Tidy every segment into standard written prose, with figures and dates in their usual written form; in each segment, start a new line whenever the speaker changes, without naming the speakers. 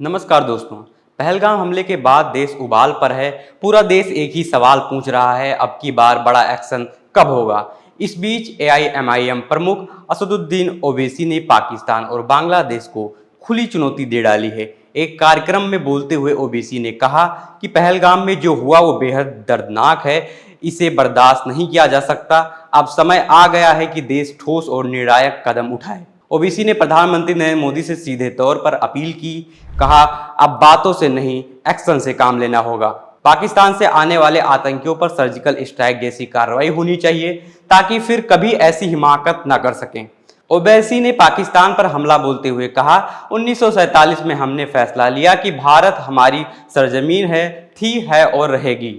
नमस्कार दोस्तों। पहलगाम हमले के बाद देश उबाल पर है। पूरा देश एक ही सवाल पूछ रहा है, अब की बार बड़ा एक्शन कब होगा। इस बीच AIMIM प्रमुख असदुद्दीन ओवैसी ने पाकिस्तान और बांग्लादेश को खुली चुनौती दे डाली है। एक कार्यक्रम में बोलते हुए ओवैसी ने कहा कि पहलगाम में जो हुआ वो बेहद दर्दनाक है, इसे बर्दाश्त नहीं किया जा सकता। अब समय आ गया है कि देश ठोस और निर्णायक कदम उठाए। ओवैसी ने प्रधानमंत्री नरेंद्र मोदी से सीधे तौर पर अपील की। कहा, अब बातों से नहीं एक्शन से काम लेना होगा। पाकिस्तान से आने वाले आतंकियों पर सर्जिकल स्ट्राइक जैसी कार्रवाई होनी चाहिए ताकि फिर कभी ऐसी हिमाकत न कर सकें। ओवैसी ने पाकिस्तान पर हमला बोलते हुए कहा, 1947 में हमने फैसला लिया कि भारत हमारी सरजमीन है और रहेगी।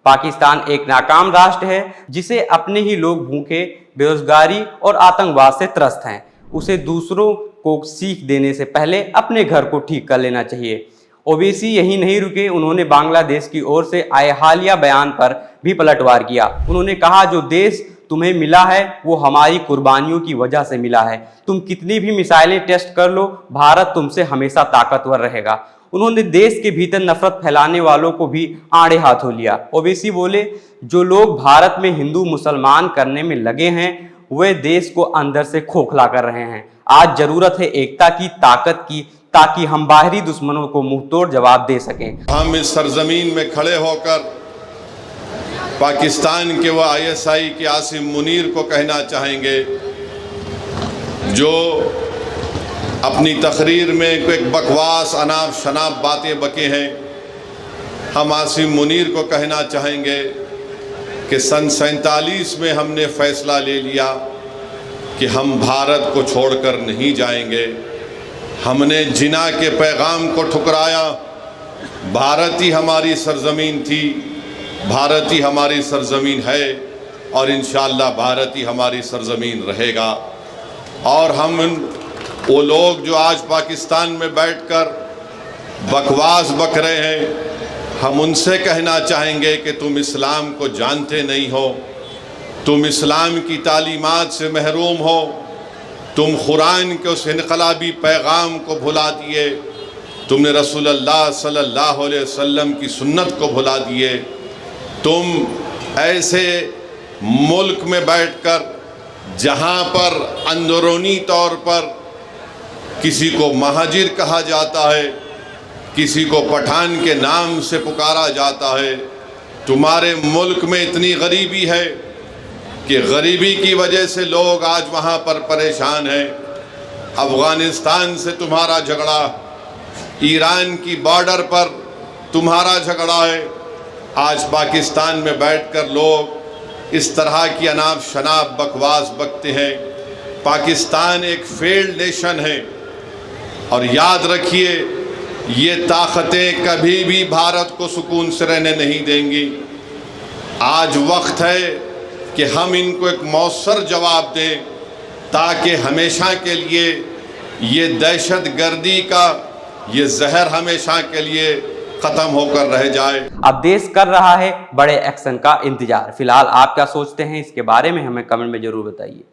पाकिस्तान एक नाकाम राष्ट्र है जिसे अपने ही लोग भूखे, बेरोजगारी और आतंकवाद से त्रस्त हैं। उसे दूसरों को सीख देने से पहले अपने घर को ठीक कर लेना चाहिए। ओवैसी यही नहीं रुके, उन्होंने बांग्लादेश की ओर से आए हालिया बयान पर भी पलटवार किया। उन्होंने कहा, जो देश तुम्हें मिला है वो हमारी कुर्बानियों की वजह से मिला है। तुम कितनी भी मिसाइलें टेस्ट कर लो, भारत तुमसे हमेशा ताकतवर रहेगा। उन्होंने देश के भीतर नफरत फैलाने वालों को भी आड़े हाथों लिया। ओवैसी बोले, जो लोग भारत में हिंदू मुसलमान करने में लगे हैं वे देश को अंदर से खोखला कर रहे हैं। आज जरूरत है एकता की, ताकत की, ताकि हम बाहरी दुश्मनों को मुंहतोड़ जवाब दे सकें।
हम इस सरजमीन में खड़े होकर पाकिस्तान के व ISI के आसिम मुनीर को कहना चाहेंगे, जो अपनी तकरीर में एक बकवास अनाप शनाप बातें बके हैं। हम आसिम मुनीर को कहना चाहेंगे कि सन 47 में हमने फैसला ले लिया कि हम भारत को छोड़कर नहीं जाएंगे। हमने जिना के पैगाम को ठुकराया। भारत ही हमारी सरजमीन थी, भारत ही हमारी सरजमीन है और इंशाअल्लाह भारत ही हमारी सरजमीन रहेगा। और हम वो लोग जो आज पाकिस्तान में बैठकर बकवास बक रहे हैं, हम उनसे कहना चाहेंगे कि तुम इस्लाम को जानते नहीं हो, तुम इस्लाम की तालीमात से महरूम हो, तुम कुरान के उस इनकलाबी पैगाम को भुला दिए, तुमने रसूलुल्लाह सल्लल्लाहु अलैहि वसल्लम की सुन्नत को भुला दिए। तुम ऐसे मुल्क में बैठकर जहाँ पर अंदरूनी तौर पर किसी को महाजिर कहा जाता है, किसी को पठान के नाम से पुकारा जाता है, तुम्हारे मुल्क में इतनी गरीबी है कि गरीबी की वजह से लोग आज वहाँ पर परेशान हैं। अफ़गानिस्तान से तुम्हारा झगड़ा, ईरान की बॉर्डर पर तुम्हारा झगड़ा है। आज पाकिस्तान में बैठकर लोग इस तरह की अनाप शनाप बकवास बकते हैं। पाकिस्तान एक फेल्ड नेशन है और याद रखिए, ये ताकतें कभी भी भारत को सुकून से रहने नहीं देंगी। आज वक्त है कि हम इनको एक मौसर जवाब दें ताकि हमेशा के लिए ये दहशत गर्दी का ये जहर हमेशा के लिए खत्म होकर रह जाए।
अब देश कर रहा है बड़े एक्शन का इंतजार। फिलहाल आप क्या सोचते हैं इसके बारे में हमें कमेंट में जरूर बताइए।